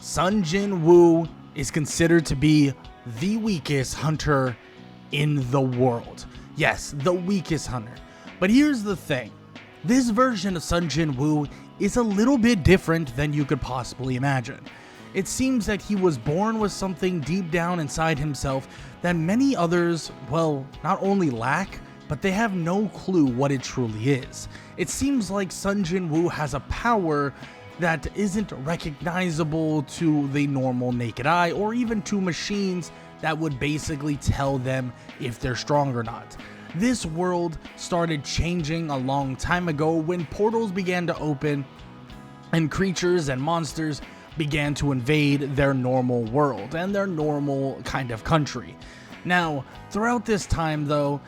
Sung Jin Woo is considered to be the weakest hunter in the world. Yes, the weakest hunter. But here's the thing. This version of Sung Jin Woo is a little bit different than you could possibly imagine. It seems that he was born with something deep down inside himself that many others, well, not only lack, but they have no clue what it truly is. It seems like Sung Jin Woo has a power that isn't recognizable to the normal naked eye or even to machines that would basically tell them if they're strong or not. This world started changing a long time ago when portals began to open and creatures and monsters began to invade their normal world and their normal kind of country. Now, throughout this time though,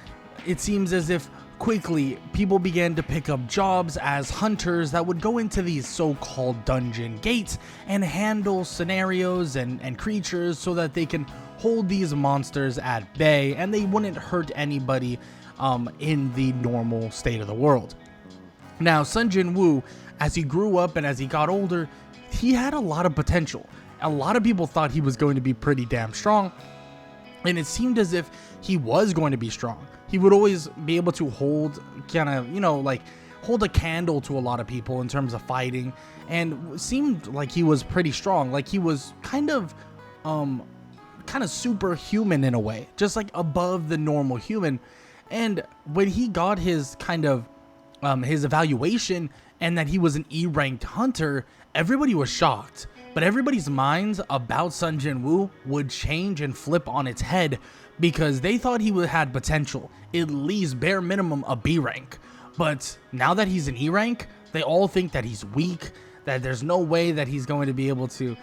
it seems as if quickly people began to pick up jobs as hunters that would go into these so-called dungeon gates and handle scenarios and creatures so that they can hold these monsters at bay and they wouldn't hurt anybody in the normal state of the world. Now, Sung Jin Woo, as he grew up and as he got older, he had a lot of potential. A lot of people thought he was going to be pretty damn strong, and it seemed as if he was going to be strong. He would always be able to hold hold a candle to a lot of people in terms of fighting, and seemed like he was pretty strong. Like he was kind of superhuman in a way, just like above the normal human. And when he got his his evaluation and that he was an E-ranked hunter, everybody was shocked. But everybody's minds about Sung Jin Woo would change and flip on its head because they thought he had potential, at least bare minimum a B rank. But now that he's an E rank, they all think that he's weak, that there's no way that he's going to be able to,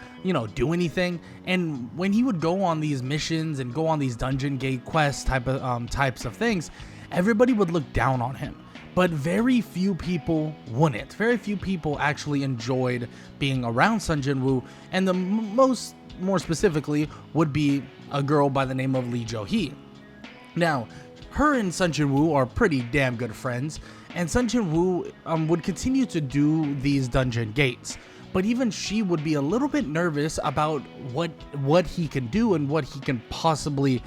do anything. And when he would go on these missions and go on these dungeon gate quests types of things, everybody would look down on him. But very few people wouldn't. Very few people actually enjoyed being around Sung Jin Woo, and the more specifically would be a girl by the name of Lee Jo-hee. Now, her and Sung Jin Woo are pretty damn good friends, and Sung Jin Woo would continue to do these dungeon gates. But even she would be a little bit nervous about what he can do and what he can possibly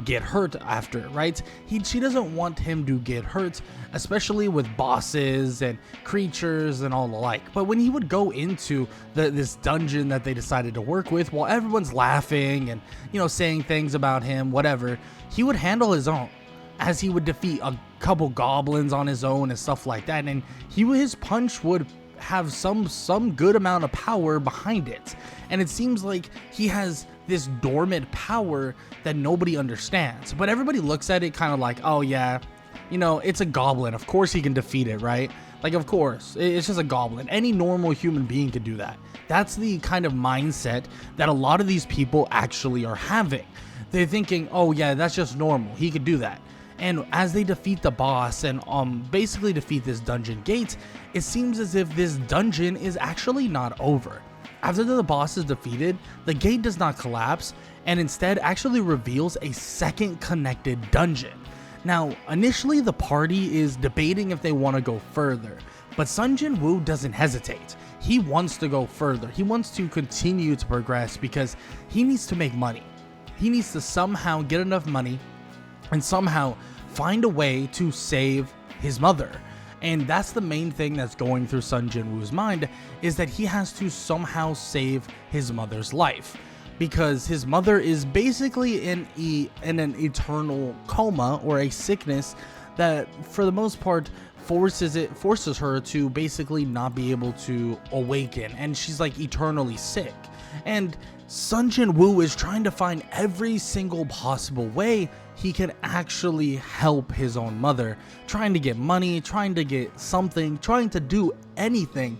get hurt after, right? She doesn't want him to get hurt, especially with bosses and creatures and all the like. But when he would go into this dungeon that they decided to work with, while everyone's laughing and saying things about him, whatever, he would handle his own, as he would defeat a couple goblins on his own and stuff like that. And his punch would have some good amount of power behind it, and it seems like he has this dormant power that nobody understands, but everybody looks at it kind of like, oh yeah, it's a goblin, of course he can defeat it, right? Like, of course, it's just a goblin. Any normal human being could do that. That's the kind of mindset that a lot of these people actually are having. They're thinking, oh yeah, that's just normal, he could do that. And as they defeat the boss and basically defeat this dungeon gate, it seems as if this dungeon is actually not over. After the boss is defeated, the gate does not collapse and instead actually reveals a second connected dungeon. Now, initially the party is debating if they want to go further, but Sung Jin Woo doesn't hesitate. He wants to go further. He wants to continue to progress because he needs to make money. He needs to somehow get enough money and somehow find a way to save his mother. And that's the main thing that's going through Sung Jin Woo's mind, is that he has to somehow save his mother's life, because his mother is basically in an eternal coma or a sickness that for the most part forces her to basically not be able to awaken, and she's like eternally sick. And Sung Jin Woo is trying to find every single possible way he can actually help his own mother, trying to get money, trying to get something, trying to do anything,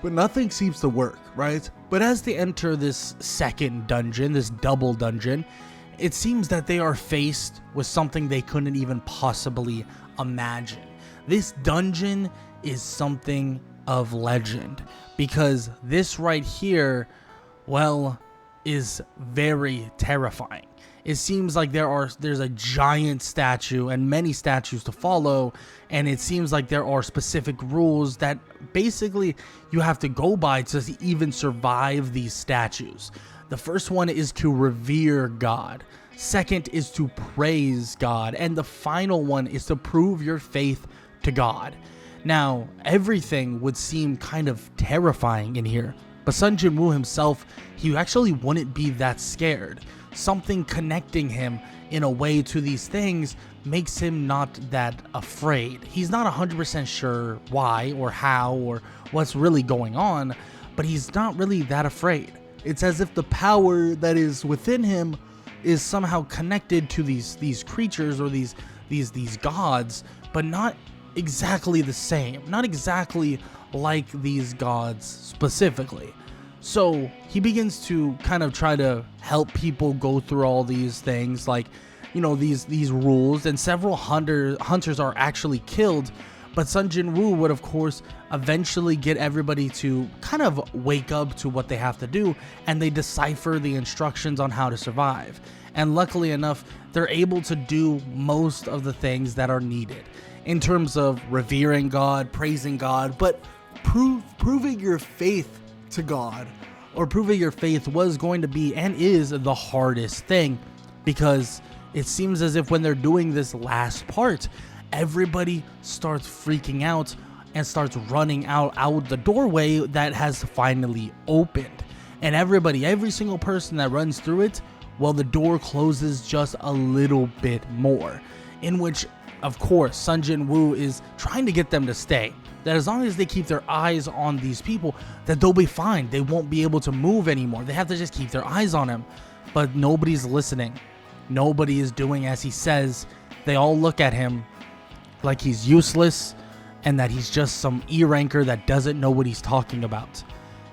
but nothing seems to work, right? But as they enter this second dungeon, this double dungeon, it seems that they are faced with something they couldn't even possibly imagine. This dungeon is something of legend, because this right here, well, is very terrifying. it seems like there's a giant statue and many statues to follow, and it seems like there are specific rules that basically you have to go by to even survive these statues. The first one is to revere God. Second is to praise God. And the final one is to prove your faith to God. Now, everything would seem kind of terrifying in here, but Sung Jin Woo himself, he actually wouldn't be that scared. Something connecting him in a way to these things makes him not that afraid. He's not 100% sure why or how or what's really going on, but he's not really that afraid. It's as if the power that is within him is somehow connected to these creatures or these gods, but not exactly the same, not exactly like these gods specifically. So he begins to kind of try to help people go through all these things, like, you know, these rules, and several hunters are actually killed. But Sung Jin Woo would, of course, eventually get everybody to kind of wake up to what they have to do, and they decipher the instructions on how to survive. And luckily enough, they're able to do most of the things that are needed in terms of revering God, praising God, but proving your faith to God, or proving your faith, was going to be and is the hardest thing, because it seems as if when they're doing this last part, everybody starts freaking out and starts running out the doorway that has finally opened. And every single person that runs through it, well, the door closes just a little bit more, in which, of course, Sung Jin Woo is trying to get them to stay. That as long as they keep their eyes on these people, that they'll be fine. They won't be able to move anymore. They have to just keep their eyes on him. But nobody's listening. Nobody is doing as he says. They all look at him like he's useless and that he's just some E-ranker that doesn't know what he's talking about.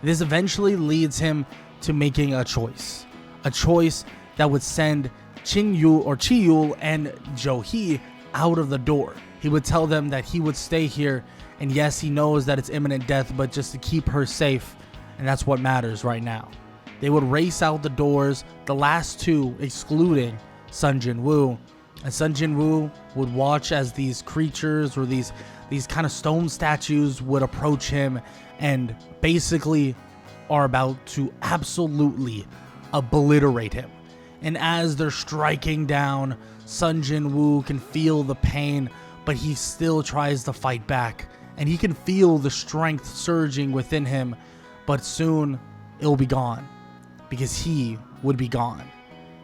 This eventually leads him to making a choice that would send Chi-yul and Jo-hee out of the door. He would tell them that he would stay here, and yes, he knows that it's imminent death, but just to keep her safe, and that's what matters right now. They would race out the doors, the last two excluding Sung Jin Woo, and Sung Jin Woo would watch as these creatures or these kind of stone statues would approach him and basically are about to absolutely obliterate him. And as they're striking down, Sung Jin Woo can feel the pain, but he still tries to fight back, and he can feel the strength surging within him, but soon it'll be gone, because he would be gone.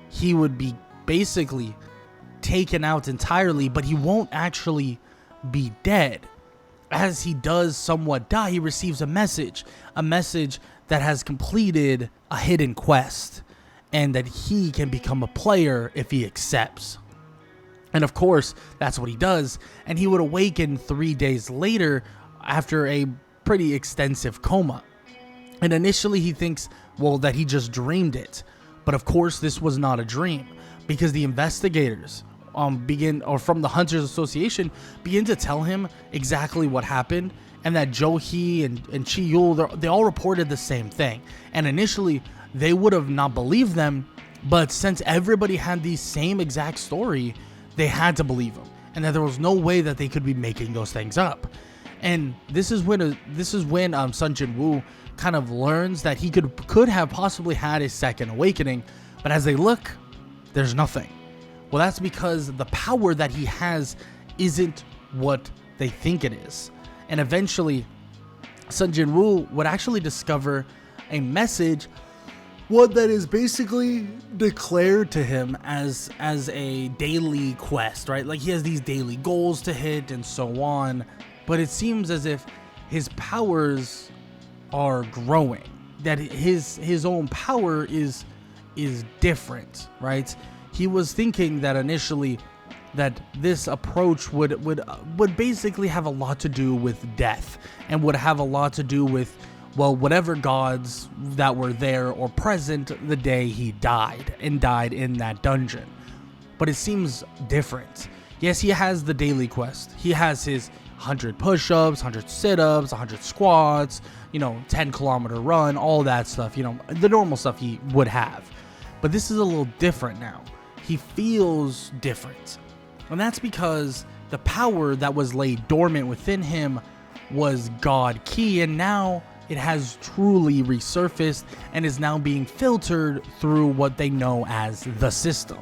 He would be basically taken out entirely, but he won't actually be dead. As he does somewhat die, he receives a message that has completed a hidden quest, and that he can become a player if he accepts. And of course, that's what he does, and he would awaken 3 days later after a pretty extensive coma. And initially he thinks, well, that he just dreamed it. But of course, this was not a dream, because the investigators from the Hunters Association begin to tell him exactly what happened, and that Jo-hee and Chi-yul, they all reported the same thing. And initially, they would have not believed them, but since everybody had the same exact story, they had to believe them, and that there was no way that they could be making those things up. And this is when Sung Jin Woo kind of learns that he could have possibly had a second awakening, but as they look, there's nothing. Well, that's because the power that he has isn't what they think it is. And eventually, Sung Jin Woo would actually discover a message, one that is basically declared to him as a daily quest, right? Like he has these daily goals to hit and so on, but it seems as if his powers are growing, that his own power is different, right? He was thinking that initially that this approach would basically have a lot to do with death, and would have a lot to do with, well, whatever gods that were there or present the day he died in that dungeon. But it seems different. Yes, he has the daily quest. He has his 100 push-ups, 100 sit-ups, 100 squats, 10-kilometer run, all that stuff, the normal stuff he would have. But this is a little different now. he feels different. And that's because the power that was laid dormant within him was God Ki, and now it has truly resurfaced and is now being filtered through what they know as the system.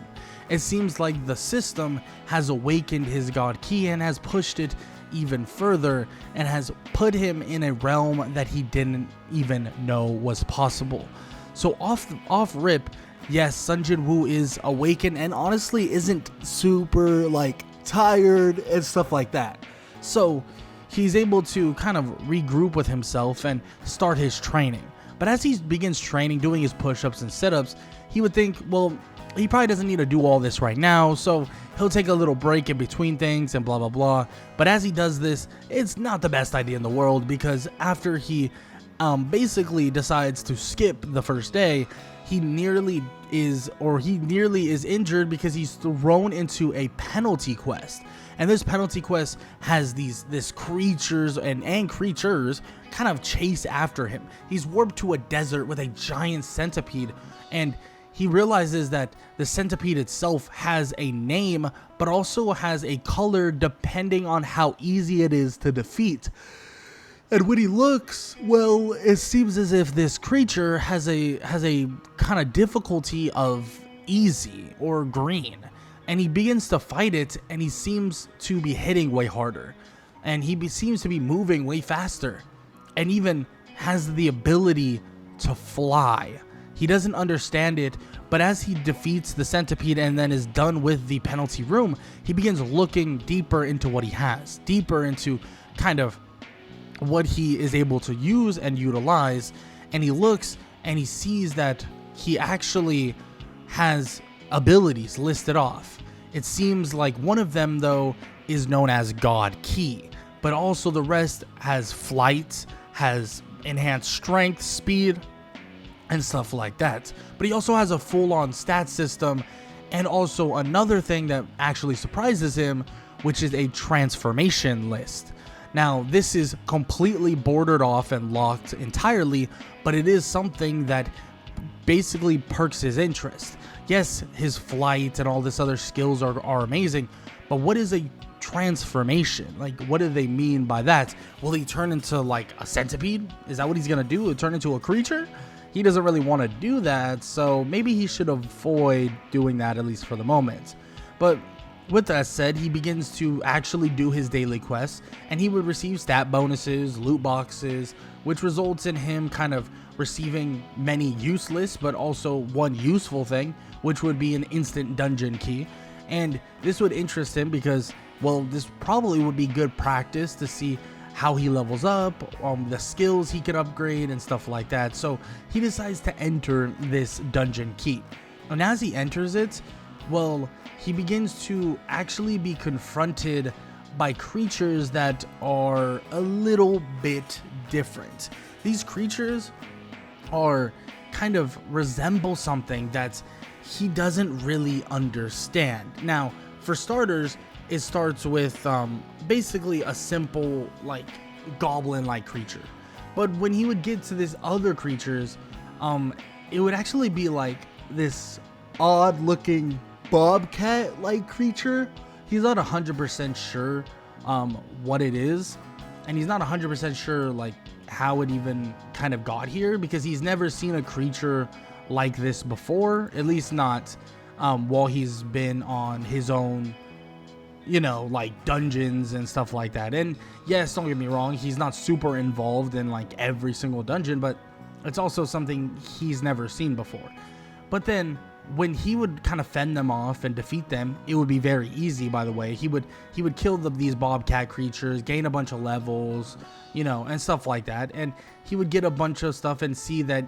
It seems like the system has awakened his God Ki and has pushed it even further and has put him in a realm that he didn't even know was possible. So off rip, yes, Sung Jin Woo is awakened and honestly isn't super tired and stuff like that. So he's able to kind of regroup with himself and start his training. But as he begins training, doing his push-ups and sit-ups, he would think, well, he probably doesn't need to do all this right now, so he'll take a little break in between things and blah blah blah. But as he does this, it's not the best idea in the world, because after he basically decides to skip the first day, he nearly is injured because he's thrown into a penalty quest. And this penalty quest has this creatures and creatures kind of chase after him. He's warped to a desert with a giant centipede, and he realizes that the centipede itself has a name, but also has a color depending on how easy it is to defeat. And when he looks, well, it seems as if this creature has a kind of difficulty of easy or green. And he begins to fight it, and he seems to be hitting way harder. And he seems to be moving way faster. And even has the ability to fly. He doesn't understand it, but as he defeats the centipede and then is done with the penalty room, he begins looking deeper into what he has. Deeper into kind of what he is able to use and utilize. And he looks and he sees that he actually has abilities listed off. It seems like one of them, though, is known as God Ki, but also the rest has flight, has enhanced strength, speed, and stuff like that. But he also has a full-on stat system, and also another thing that actually surprises him, which is a transformation list. Now, this is completely bordered off and locked entirely, but it is something that basically perks his interest. Yes, his flight and all this other skills are amazing, but what is a transformation? What do they mean by that? Will he turn into a centipede? Is that what he's gonna do? Turn into a creature? He doesn't really want to do that, so maybe he should avoid doing that, at least for the moment. But with that said, he begins to actually do his daily quests, and he would receive stat bonuses, loot boxes, which results in him kind of receiving many useless but also one useful thing, which would be an instant dungeon key. And this would interest him because, well, this probably would be good practice to see how he levels up, the skills he can upgrade and stuff like that. So he decides to enter this dungeon key. And as he enters it, well, he begins to actually be confronted by creatures that are a little bit different. These creatures are kind of resemble something that he doesn't really understand. Now, for starters, it starts with basically a simple goblin-like creature. But when he would get to this other creatures, it would actually be this odd-looking bobcat-like creature. He's not 100% sure what it is, and he's not 100% sure how it even kind of got here, because he's never seen a creature like this before, at least not while he's been on his own, dungeons and stuff like that. And yes, don't get me wrong, he's not super involved in every single dungeon, but it's also something he's never seen before. But then when he would kind of fend them off and defeat them, it would be very easy, by the way. He would kill these bobcat creatures, gain a bunch of levels, and stuff like that. And he would get a bunch of stuff and see that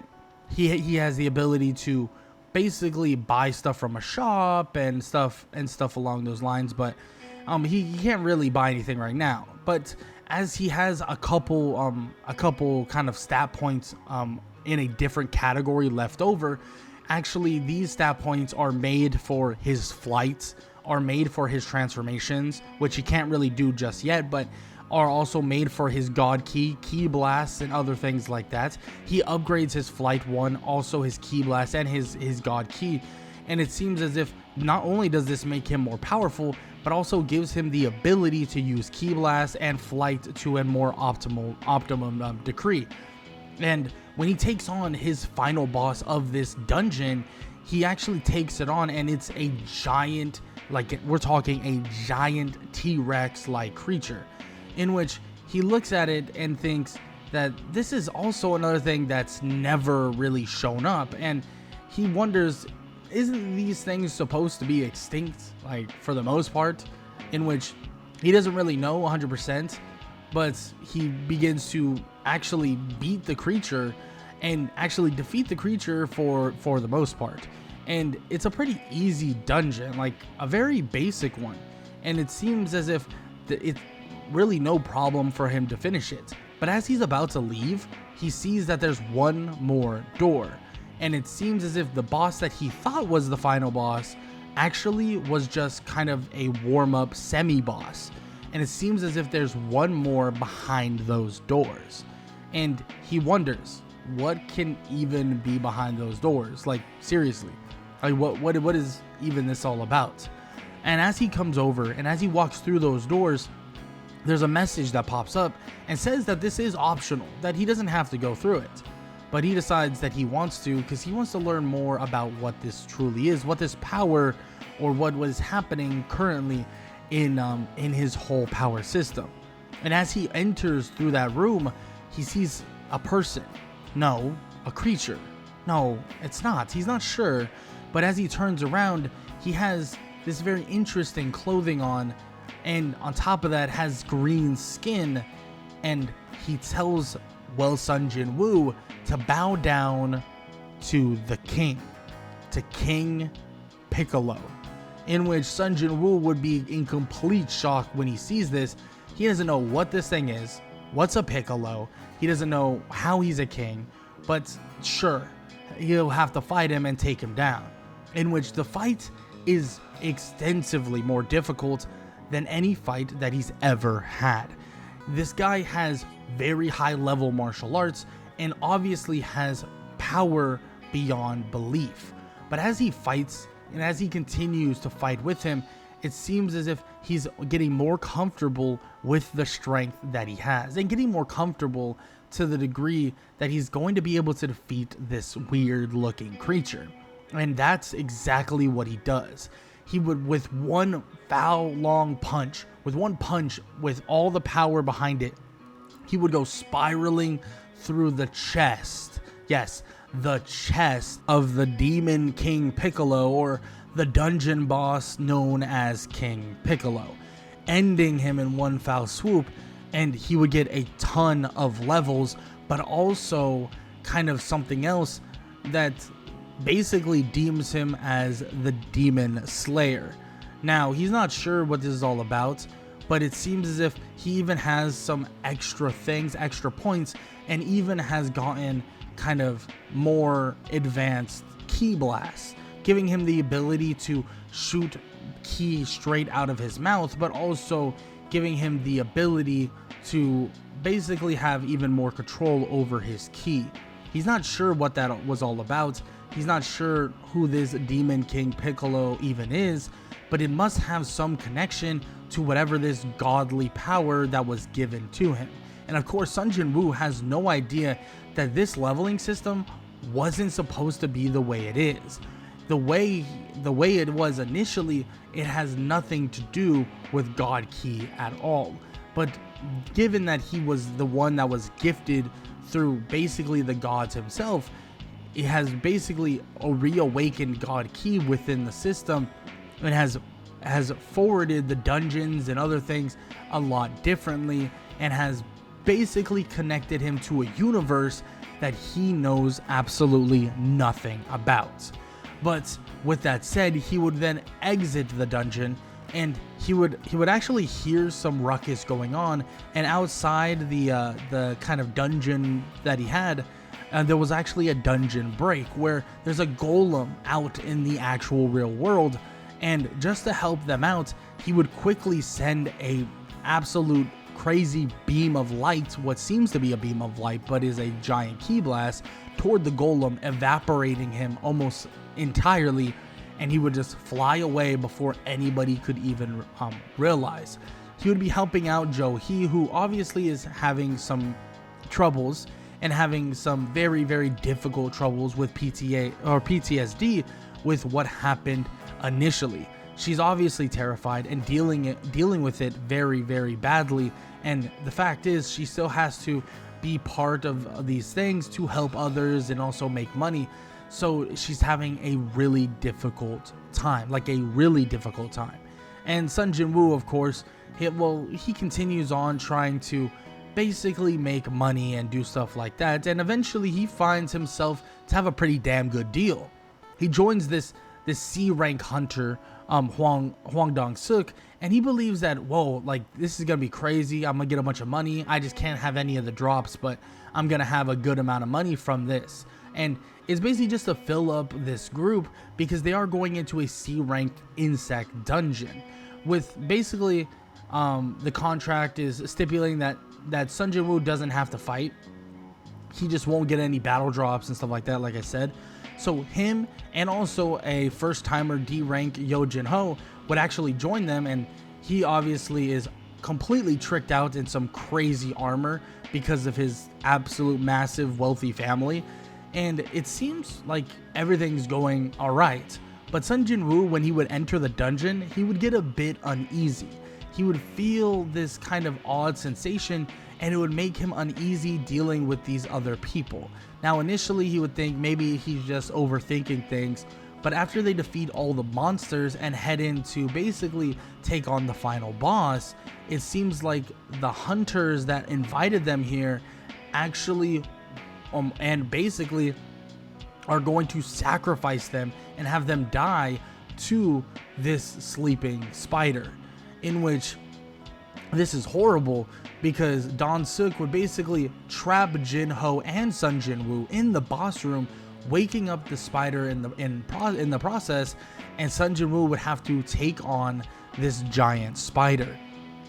he has the ability to basically buy stuff from a shop and stuff along those lines. But he can't really buy anything right now. But as he has a couple kind of stat points in a different category left over, actually these stat points are made for his flights, are made for his transformations, which he can't really do just yet, but are also made for his god ki blasts and other things like that. He upgrades his flight 1, also his ki blast and his god ki, And it seems as if not only does this make him more powerful, but also gives him the ability to use Ki Blast and flight to a more optimum degree. And when he takes on his final boss of this dungeon, he actually takes it on, and it's a giant, like we're talking a giant T-Rex like creature, in which he looks at it and thinks that this is also another thing that's never really shown up, and he wonders, isn't these things supposed to be extinct, like for the most part, in which he doesn't really know 100%, but he begins to actually beat the creature and actually defeat the creature for the most part. And it's a pretty easy dungeon, like a very basic one, and it seems as if it's really no problem for him to finish it. But as he's about to leave, he sees that there's one more door, and it seems as if the boss that he thought was the final boss actually was just kind of a warm-up semi-boss, and it seems as if there's one more behind those doors. And he wonders, what can even be behind those doors? Like, seriously, like what is even this all about? And as he comes over and as he walks through those doors, there's a message that pops up and says that this is optional, that he doesn't have to go through it. But he decides that he wants to, because he wants to learn more about what this truly is, what this power, or what was happening currently in his whole power system. And as he enters through that room, he sees a person. No, a creature. No, it's not. He's not sure. But as he turns around, he has this very interesting clothing on, and on top of that has green skin, and he tells Sung Jin Woo to bow down to the king, to King Piccolo, in which Sung Jin Woo would be in complete shock when he sees this. He doesn't know what this thing is, what's a Piccolo, he doesn't know how he's a king, but sure, he'll have to fight him and take him down, in which the fight is extensively more difficult than any fight that he's ever had. This guy has very high level martial arts and obviously has power beyond belief. But as he fights and as he continues to fight with him, it seems as if he's getting more comfortable with the strength that he has, and getting more comfortable to the degree that he's going to be able to defeat this weird looking creature. And that's exactly what he does. He would, with one foul long punch, with all the power behind it, he would go spiraling through the chest. Yes, the chest of the Demon King Piccolo, or the dungeon boss known as King Piccolo, ending him in one foul swoop. And he would get a ton of levels, but also kind of something else that basically deems him as the Demon Slayer. Now, he's not sure what this is all about, but it seems as if he even has some extra things, extra points, and even has gotten kind of more advanced Ki Blast, giving him the ability to shoot Ki straight out of his mouth, but also giving him the ability to basically have even more control over his Ki. He's not sure what that was all about. He's not sure who this Demon King Piccolo even is, but it must have some connection to whatever this godly power that was given to him. And of course, Sung Jin Woo has no idea that this leveling system wasn't supposed to be the way it is. The way it was initially, it has nothing to do with God Ki at all. But given that he was the one that was gifted through basically the gods himself, it has basically reawakened God Ki within the system, and has forwarded the dungeons and other things a lot differently, and has basically connected him to a universe that he knows absolutely nothing about. But with that said, he would then exit the dungeon, and he would actually hear some ruckus going on, and outside the kind of dungeon that he had, there was actually a dungeon break where there's a golem out in the actual real world. And just to help them out, he would quickly send a absolute crazy beam of light, what seems to be a beam of light but is a giant Ki Blast, toward the golem, evaporating him almost entirely, and he would just fly away before anybody could even realize. He would be helping out Jo Hee, who obviously is having some troubles and having some very, very difficult troubles with PTSD with what happened initially. She's obviously terrified and dealing with it very, very badly. And the fact is, she still has to be part of these things to help others and also make money. So she's having a really difficult time, And Sung Jin Woo, of course, he continues on trying to basically make money and do stuff like that. And eventually he finds himself to have a pretty damn good deal. He joins this C rank hunter, Hwang Dong-suk, and he believes that, whoa, like, this is gonna be crazy. I'm gonna get a bunch of money. I just can't have any of the drops, but I'm gonna have a good amount of money from this. And it's basically just to fill up this group because they are going into a C rank insect dungeon with basically the contract is stipulating that Sung Jin Woo doesn't have to fight. He just won't get any battle drops and stuff like that, like I said. So him and also a first-timer D-rank Yo Jin-ho would actually join them, and he obviously is completely tricked out in some crazy armor because of his absolute massive wealthy family. And it seems like everything's going alright. But Sung Jin Woo, when he would enter the dungeon, he would get a bit uneasy. He would feel this kind of odd sensation, and it would make him uneasy dealing with these other people. Now, initially, he would think maybe he's just overthinking things, but after they defeat all the monsters and head in to basically take on the final boss, it seems like the hunters that invited them here actually and basically are going to sacrifice them and have them die to this sleeping spider, in which this is horrible because Dong-suk would basically trap Jin-ho and Sung Jin Woo in the boss room, waking up the spider in the process, and Sung Jin Woo would have to take on this giant spider.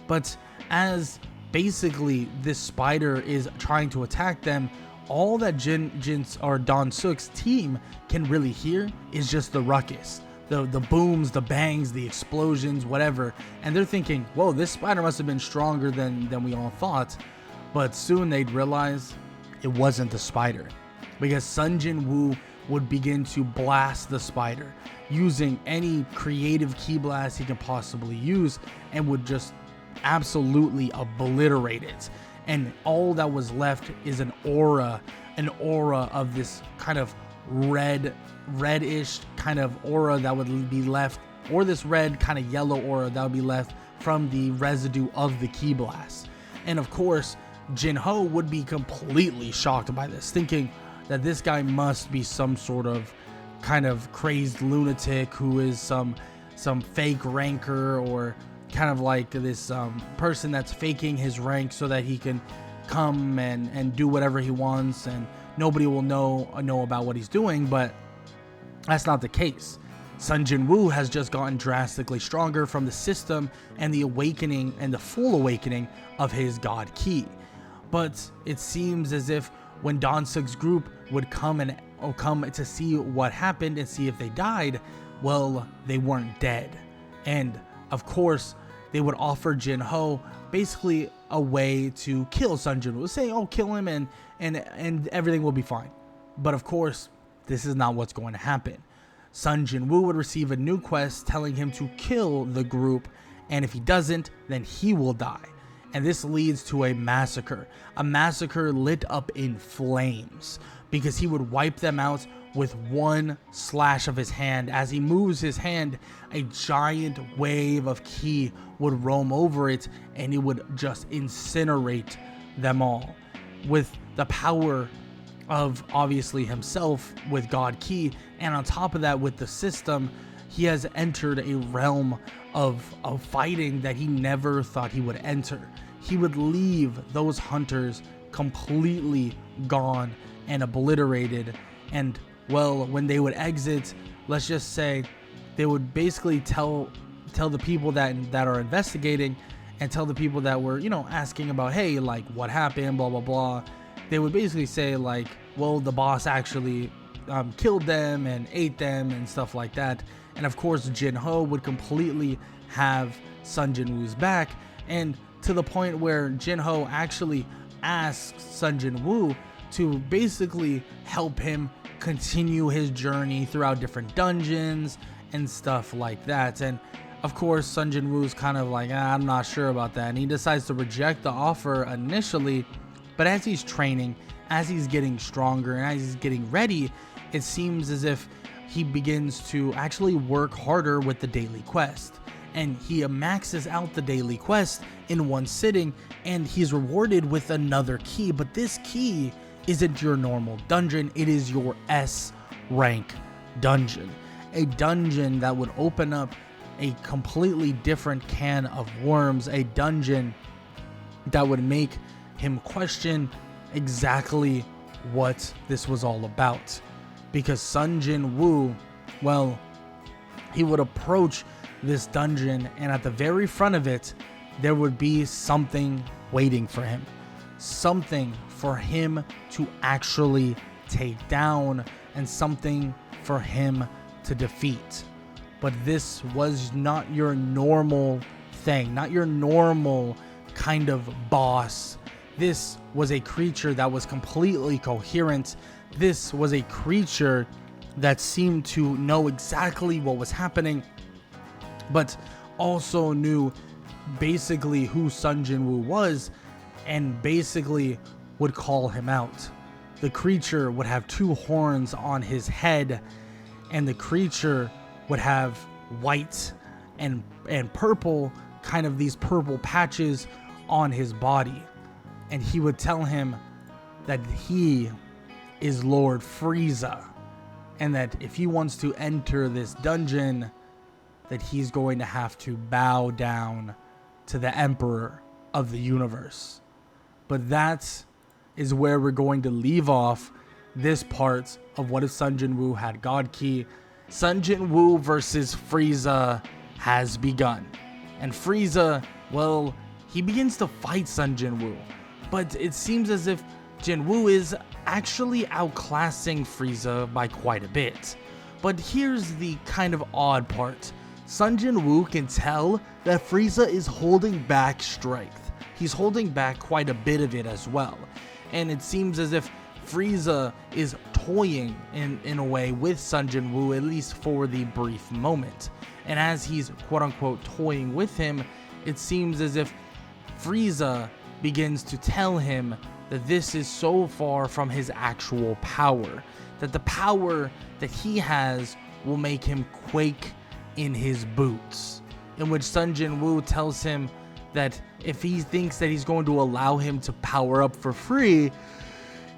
But as basically this spider is trying to attack them, all that Dong-suk's team can really hear is just the ruckus. The booms, the bangs, the explosions, whatever. And they're thinking, whoa, this spider must have been stronger than we all thought. But soon they'd realize it wasn't the spider, because Sung Jin Woo would begin to blast the spider using any creative ki blast he can possibly use, and would just absolutely obliterate it. And all that was left is an aura of this kind of reddish kind of aura that would be left, or this red kind of yellow aura that would be left from the residue of the ki blast. And of course, Jin-ho would be completely shocked by this, thinking that this guy must be some sort of kind of crazed lunatic who is some fake ranker, or kind of like this person that's faking his rank so that he can come and do whatever he wants and nobody will know about what he's doing. But that's not the case. Sung Jin Woo has just gotten drastically stronger from the system and the awakening and the full awakening of his god ki. But it seems as if when Dong-suk's group would come to see what happened and see if they died, well, they weren't dead. And of course, they would offer Jin-ho basically a way to kill Sung Jin Woo. Say, oh, kill him and everything will be fine. But of course, this is not what's going to happen. Sung Jin Woo would receive a new quest telling him to kill the group, and if he doesn't, then he will die. And this leads to a massacre lit up in flames, because he would wipe them out with one slash of his hand. As he moves his hand, a giant wave of ki would roam over it, and it would just incinerate them all. With the power of obviously himself with God Ki, and on top of that with the system, he has entered a realm of fighting that he never thought he would enter. He would leave those hunters completely gone and obliterated, and well, when they would exit, let's just say they would basically tell the people that are investigating, and tell the people that were, asking about, hey, like, what happened, blah blah blah. They would basically say like, well, the boss actually killed them and ate them and stuff like that. And of course, Jinho would completely have Sung Jin Woo's back, and to the point where Jinho actually asks Sung Jin Woo to basically help him continue his journey throughout different dungeons and stuff like that. And of course, Sung Jin Woo's kind of like, I'm not sure about that, and he decides to reject the offer initially. But as he's training, as he's getting stronger, and as he's getting ready, it seems as if he begins to actually work harder with the daily quest. And he maxes out the daily quest in one sitting, and he's rewarded with another key. But this key isn't your normal dungeon, it is your S rank dungeon. A dungeon that would open up a completely different can of worms, a dungeon that would make him question exactly what this was all about. Because Sung Jin Woo, well, he would approach this dungeon, and at the very front of it, there would be something waiting for him. Something for him to actually take down, and something for him to defeat. But this was not your normal thing, not your normal kind of boss. This was a creature that was completely coherent. This was a creature that seemed to know exactly what was happening, but also knew basically who Sung Jin Woo was, and basically would call him out. The creature would have 2 horns on his head, and the creature would have white and purple, kind of these purple patches on his body. And he would tell him that he is Lord Frieza, and that if he wants to enter this dungeon, that he's going to have to bow down to the Emperor of the universe. But that is where we're going to leave off this part of What If Sung Jin Woo Had God Key. Sung Jin Woo versus Frieza has begun. And Frieza, well, he begins to fight Sung Jin Woo. But it seems as if Jinwoo is actually outclassing Frieza by quite a bit. But here's the kind of odd part. Sung Jin Woo can tell that Frieza is holding back strength. He's holding back quite a bit of it as well. And it seems as if Frieza is toying in a way with Sung Jin Woo, at least for the brief moment. And as he's quote unquote toying with him, it seems as if Frieza begins to tell him that this is so far from his actual power, that the power that he has will make him quake in his boots. In which Sung Jin Woo tells him that if he thinks that he's going to allow him to power up for free,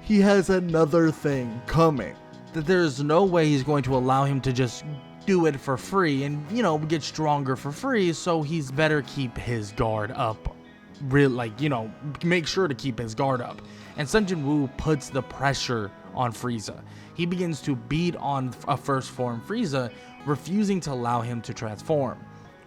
he has another thing coming. That there's no way he's going to allow him to just do it for free and, get stronger for free, so he's better keep his guard up. Make sure to keep his guard up. And Sung Jin Woo puts the pressure on Frieza. He begins to beat on a first form Frieza, refusing to allow him to transform.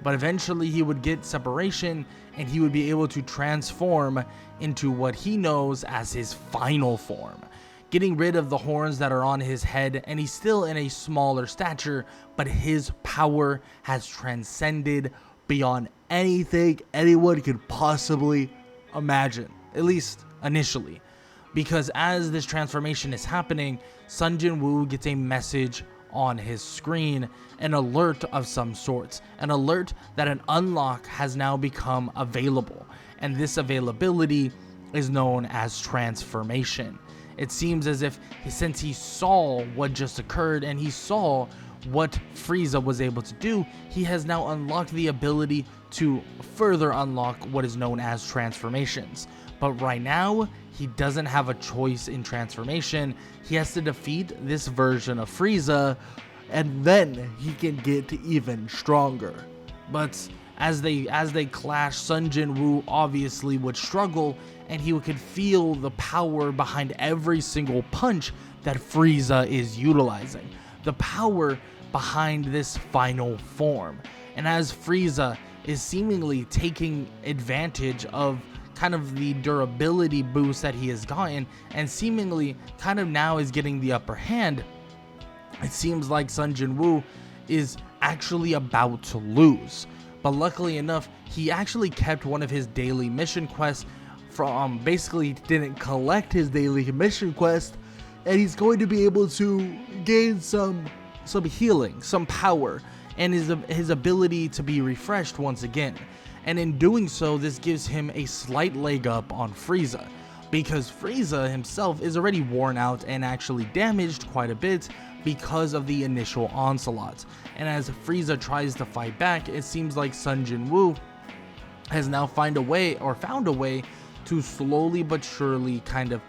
But eventually he would get separation, and he would be able to transform into what he knows as his final form, getting rid of the horns that are on his head, and he's still in a smaller stature, but his power has transcended beyond anything anyone could possibly imagine, at least initially. Because as this transformation is happening, Sung Jin Woo gets a message on his screen, an alert of some sorts, an alert that an unlock has now become available, and this availability is known as transformation. It seems as if since he saw what just occurred and he saw what Frieza was able to do, he has now unlocked the ability to further unlock what is known as transformations. But right now, he doesn't have a choice in transformation. He has to defeat this version of Frieza, and then he can get even stronger. But as they clash, Sung Jin Woo obviously would struggle, and he could feel the power behind every single punch that Frieza is utilizing. The power behind this final form. And as Frieza is seemingly taking advantage of kind of the durability boost that he has gotten, and seemingly kind of now is getting the upper hand, It seems like Sung Jin Woo is actually about to lose. But luckily enough, he actually kept one of his daily mission quests from basically didn't collect his daily mission quest, and he's going to be able to gain some healing, some power, and his ability to be refreshed once again. And in doing so, this gives him a slight leg up on Frieza, because Frieza himself is already worn out and actually damaged quite a bit because of the initial onslaught. And as Frieza tries to fight back, it seems like Sung Jin Woo has now found a way to slowly but surely kind of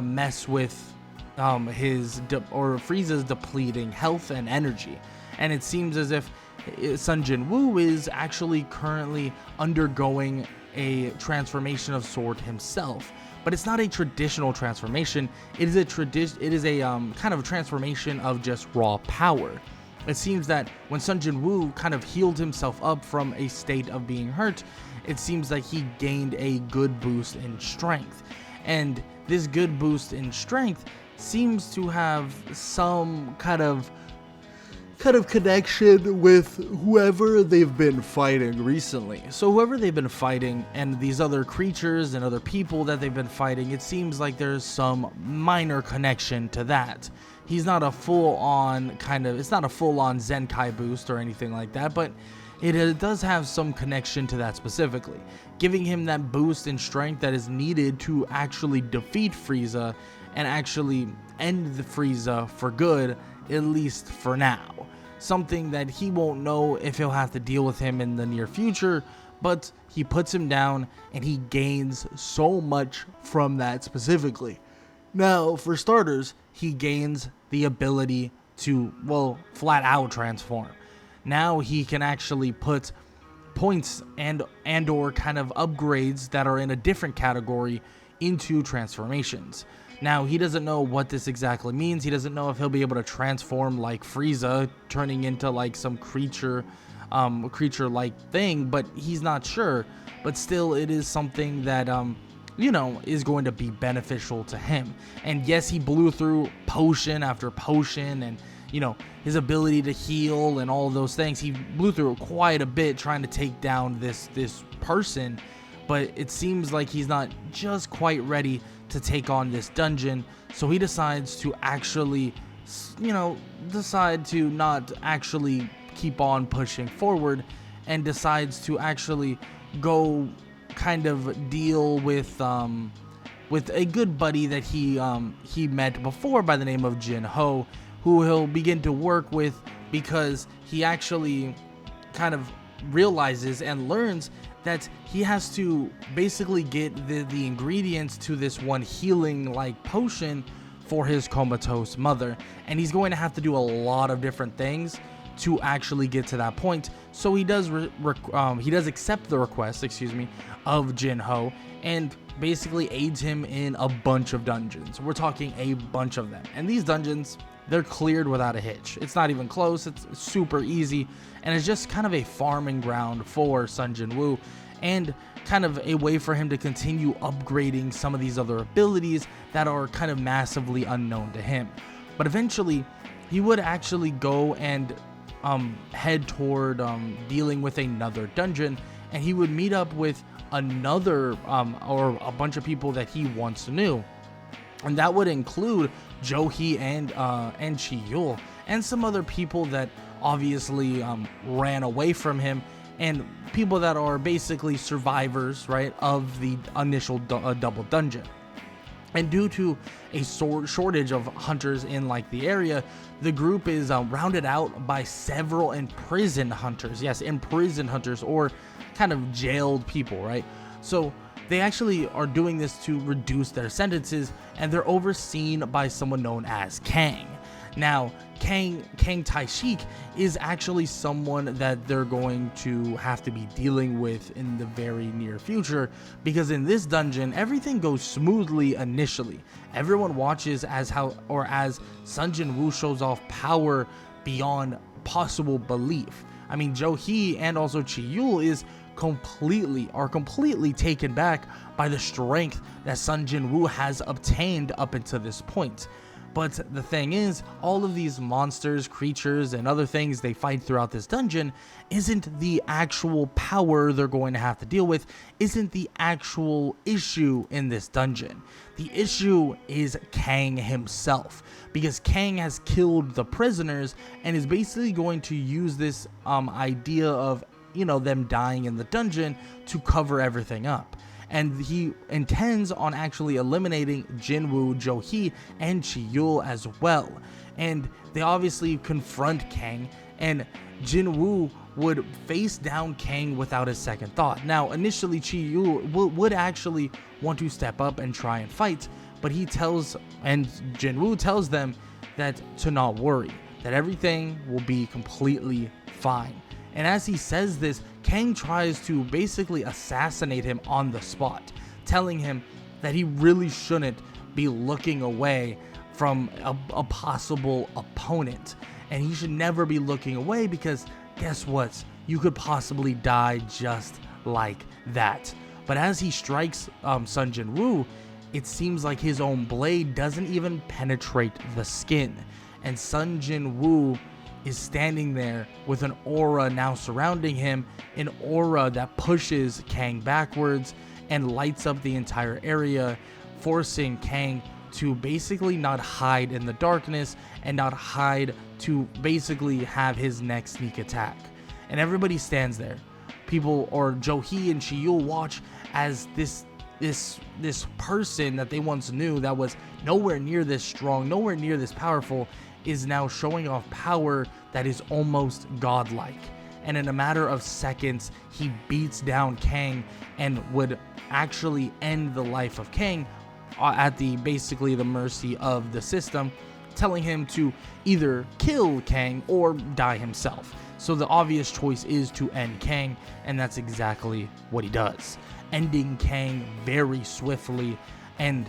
mess with Frieza's depleting health and energy. And it seems as if Sung Jin Woo is actually currently undergoing a transformation of sort himself, but it's not a traditional transformation. It is a kind of transformation of just raw power. It seems that when Sung Jin Woo kind of healed himself up from a state of being hurt, it seems like he gained a good boost in strength, and this good boost in strength seems to have some kind of connection with whoever they've been fighting recently. So whoever they've been fighting and these other creatures and other people that they've been fighting, it seems like there's some minor connection to that. He's not a full-on it's not a full-on Zenkai boost or anything like that, but it does have some connection to that specifically, giving him that boost in strength that is needed to actually defeat Frieza and actually end the Frieza for good, at least for now. Something that he won't know if he'll have to deal with him in the near future, but he puts him down and he gains so much from that specifically. Now, for starters, he gains the ability to, well, flat out transform. Now he can actually put points and or kind of upgrades that are in a different category into transformations. Now, he doesn't know what this exactly means. He doesn't know if he'll be able to transform like Frieza, turning into like some creature-like thing, but he's not sure. But still, it is something that, is going to be beneficial to him. And yes, he blew through potion after potion and, his ability to heal and all those things. He blew through quite a bit trying to take down this person, but it seems like he's not just quite ready to take on this dungeon, so he decides to actually, not actually keep on pushing forward, and decides to actually go kind of deal with a good buddy that he met before by the name of Jinwoo, who he'll begin to work with because he actually kind of realizes and learns that he has to basically get the ingredients to this one healing like potion for his comatose mother, and he's going to have to do a lot of different things to actually get to that point. So he does accept the request, of Jinwoo, and basically aids him in a bunch of dungeons. We're talking a bunch of them, and these dungeons, they're cleared without a hitch. It's not even close. It's super easy, and it's just kind of a farming ground for Sung Jin Woo, and kind of a way for him to continue upgrading some of these other abilities that are kind of massively unknown to him. But eventually, he would actually go and head toward dealing with another dungeon, and he would meet up with another or a bunch of people that he once knew. And that would include Johi and Chiyul, and some other people that obviously ran away from him, and people that are basically survivors, right, of the initial double dungeon. And due to a shortage of hunters in like the area, the group is rounded out by several imprisoned hunters. Yes, imprisoned hunters, or kind of jailed people, right? So they actually are doing this to reduce their sentences, and they're overseen by someone known as Kang. Now, Kang Taishik is actually someone that they're going to have to be dealing with in the very near future, because in this dungeon, everything goes smoothly initially. Everyone watches as Sung Jin Woo shows off power beyond possible belief. I mean, Johi and also Chiyul are completely taken back by the strength that Sung Jin Woo has obtained up until this point. But the thing is, all of these monsters, creatures, and other things they fight throughout this dungeon isn't the actual power they're going to have to deal with, isn't the actual issue in this dungeon. The issue is Kang himself, because Kang has killed the prisoners and is basically going to use this idea of, them dying in the dungeon to cover everything up. And he intends on actually eliminating Jinwoo, Jo-hee, and Chi-yul as well. And they obviously confront Kang, and Jinwoo would face down Kang without a second thought. Now, initially, Chi-yul would actually want to step up and try and fight, but Jinwoo tells them that to not worry, that everything will be completely fine. And as he says this, Kang tries to basically assassinate him on the spot, telling him that he really shouldn't be looking away from a possible opponent. And he should never be looking away because guess what? You could possibly die just like that. But as he strikes Sung Jin Woo, it seems like his own blade doesn't even penetrate the skin. And Sung Jin Woo is standing there with an aura now surrounding him, an aura that pushes Kang backwards and lights up the entire area, forcing Kang to basically not hide in the darkness and not hide to basically have his next sneak attack. And everybody stands there. People, or Jo-hee and Chi-yul, watch as this person that they once knew that was nowhere near this strong, nowhere near this powerful, is now showing off power that is almost godlike. And in a matter of seconds, he beats down Kang and would actually end the life of Kang at basically the mercy of the system, telling him to either kill Kang or die himself. So the obvious choice is to end Kang, and that's exactly what he does, ending Kang very swiftly and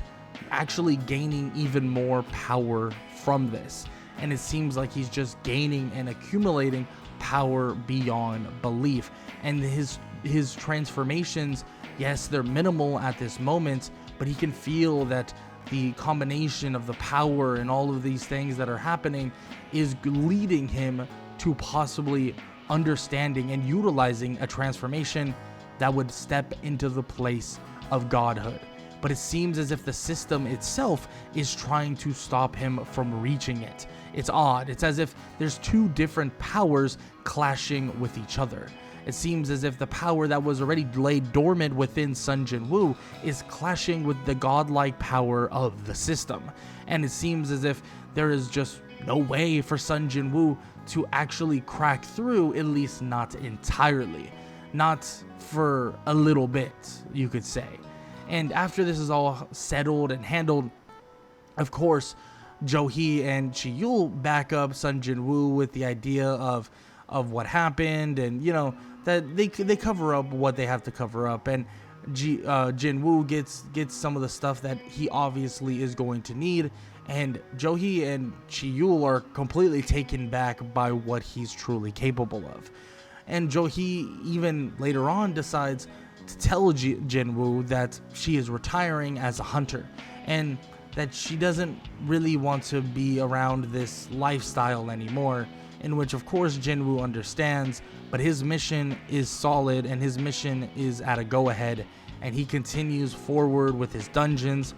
actually gaining even more power from this. And it seems like he's just gaining and accumulating power beyond belief. And his transformations, yes, they're minimal at this moment, but he can feel that the combination of the power and all of these things that are happening is leading him to possibly understanding and utilizing a transformation that would step into the place of godhood. But it seems as if the system itself is trying to stop him from reaching it. It's odd. It's as if there's two different powers clashing with each other. It seems as if the power that was already laid dormant within Sung Jin Woo is clashing with the godlike power of the system. And it seems as if there is just no way for Sung Jin Woo to actually crack through, at least not entirely. Not for a little bit, you could say. And after this is all settled and handled, of course, Jo-hee and Chi-yul back up Sung Jin Woo with the idea of what happened, and that they cover up what they have to cover up, and Jinwoo gets some of the stuff that he obviously is going to need, and Jo-hee and Chi-yul are completely taken back by what he's truly capable of. And Jo-hee even later on decides to tell Jinwoo that she is retiring as a hunter, and that she doesn't really want to be around this lifestyle anymore, in which of course Jinwoo understands, but his mission is solid and his mission is at a go-ahead, and he continues forward with his dungeons,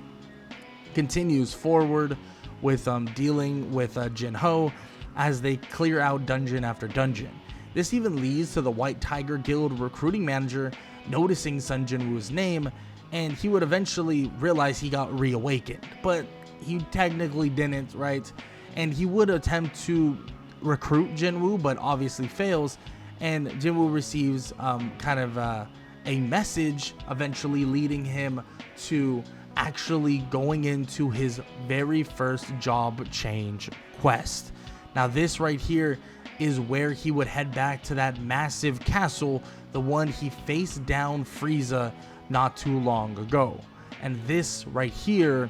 continues forward with dealing with Jinho as they clear out dungeon after dungeon. This even leads to the White Tiger Guild recruiting manager noticing Sung Jin Woo's name, and he would eventually realize he got reawakened, but he technically didn't, right? And he would attempt to recruit Jinwoo, but obviously fails, and Jinwoo receives a message, eventually leading him to actually going into his very first job change quest. Now this right here is where he would head back to that massive castle, the one he faced down Frieza not too long ago. And this right here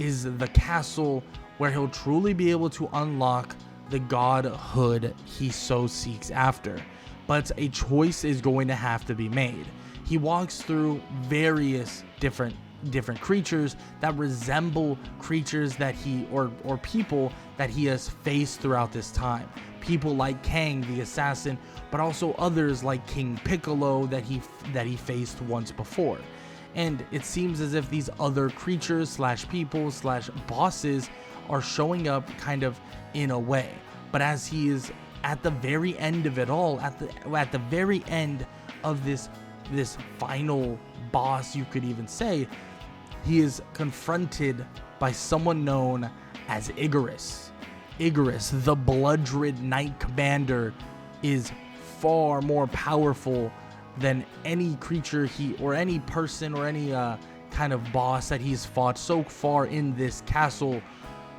is the castle where he'll truly be able to unlock the godhood he so seeks after. But a choice is going to have to be made. He walks through various different different creatures that resemble creatures that he or people that he has faced throughout this time. People like Kang the assassin, but also others like King Piccolo that he faced once before. And it seems as if these other creatures slash people slash bosses are showing up kind of in a way. But as he is at the very end of it all, at the very end of this final boss, you could even say, he is confronted by someone known as Icarus. Icarus, the Blood-Red Knight Commander, is far more powerful than any creature or any person or any kind of boss that he's fought so far in this castle.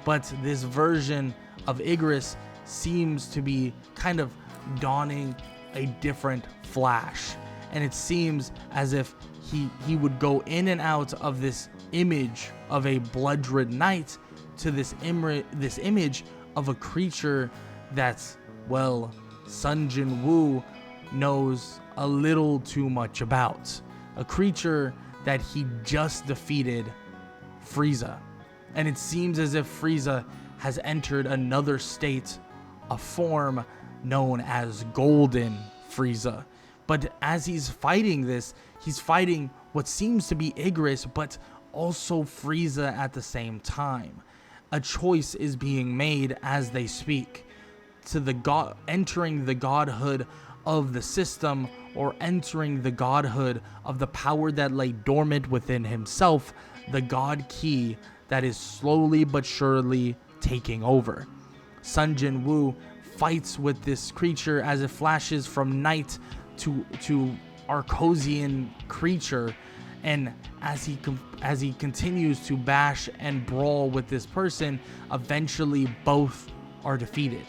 But this version of Icarus seems to be kind of donning a different flash. And it seems as if he would go in and out of this image of a Blood-Red Knight to this image of a creature that's, well, Sung Jin Woo knows a little too much about. A creature that he just defeated, Frieza. And it seems as if Frieza has entered another state, a form known as Golden Frieza. But as he's fighting this, he's fighting what seems to be Icarus, but also Frieza at the same time. A choice is being made as they speak to entering the godhood of the system, or entering the godhood of the power that lay dormant within himself, the god key that is slowly but surely taking over. Sung Jin Woo fights with this creature as it flashes from knight to Arcosian creature, and as he continues to bash and brawl with this person, eventually both are defeated.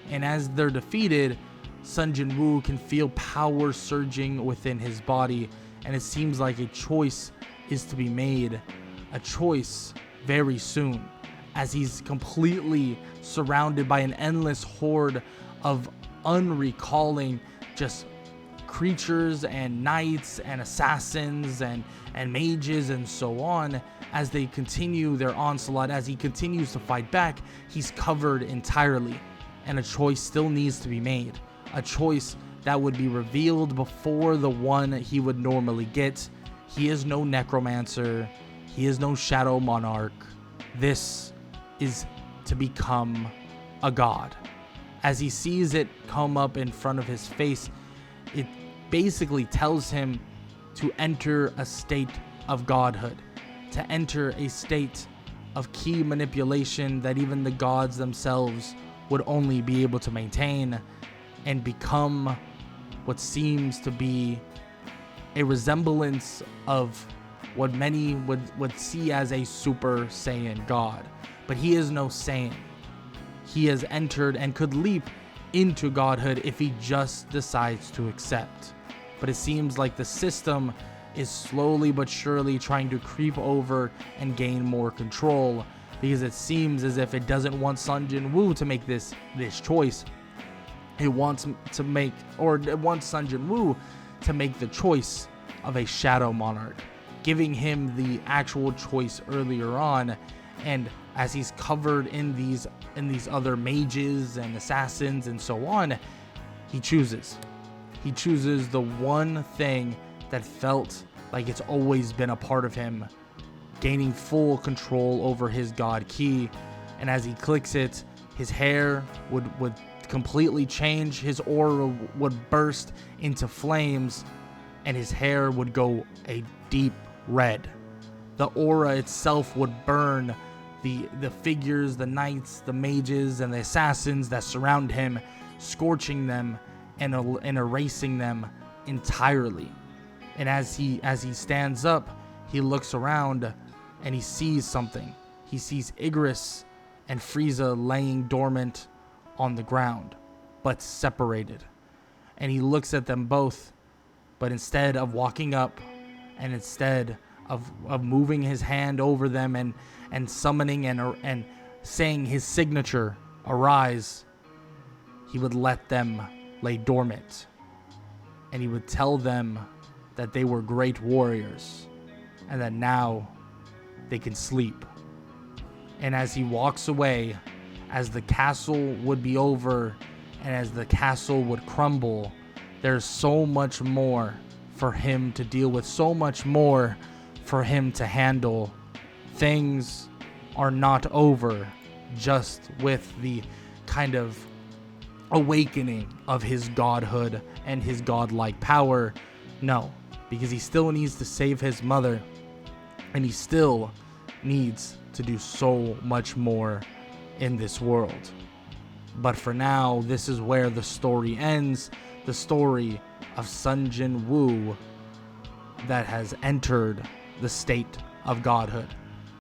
And as they're defeated, Sung Jin Woo can feel power surging within his body, and it seems like a choice is to be made, a choice very soon, as he's completely surrounded by an endless horde of unrecalling just creatures and knights and assassins and mages and so on. As they continue their onslaught, as he continues to fight back, he's covered entirely, and a choice still needs to be made. A choice that would be revealed before the one he would normally get. He is no necromancer. He is no shadow monarch. This is to become a god. As he sees it come up in front of his face, it basically tells him to enter a state of godhood, to enter a state of key manipulation that even the gods themselves would only be able to maintain, and become what seems to be a resemblance of what many would see as a Super Saiyan god. But he is no Saiyan. He has entered and could leap into godhood if he just decides to accept. But it seems like the system is slowly but surely trying to creep over and gain more control, because it seems as if it doesn't want Sung Jin Woo to make this choice. It wants Sung Jin Woo to make the choice of a shadow monarch, giving him the actual choice earlier on. And as he's covered in these other mages and assassins and so on, he chooses the one thing that felt like it's always been a part of him, gaining full control over his god key. And as he clicks it, his hair would completely change, his aura would burst into flames, and his hair would go a deep red. The aura itself would burn the figures, the knights, the mages, and the assassins that surround him, scorching them and erasing them entirely. And as he stands up, he looks around and he sees something. He sees Icarus and Frieza laying dormant on the ground, but separated. And he looks at them both, but instead of walking up, and instead of moving his hand over them and summoning and saying his signature, arise, he would let them lay dormant. And he would tell them that they were great warriors and that now they can sleep. And as he walks away, as the castle would be over and as the castle would crumble, there's so much more for him to deal with, so much more for him to handle. Things are not over just with the kind of awakening of his godhood and his godlike power. No, because he still needs to save his mother, and he still needs to do so much more in this world. But for now, this is where the story ends. The story of Sung Jin Woo that has entered the state of godhood.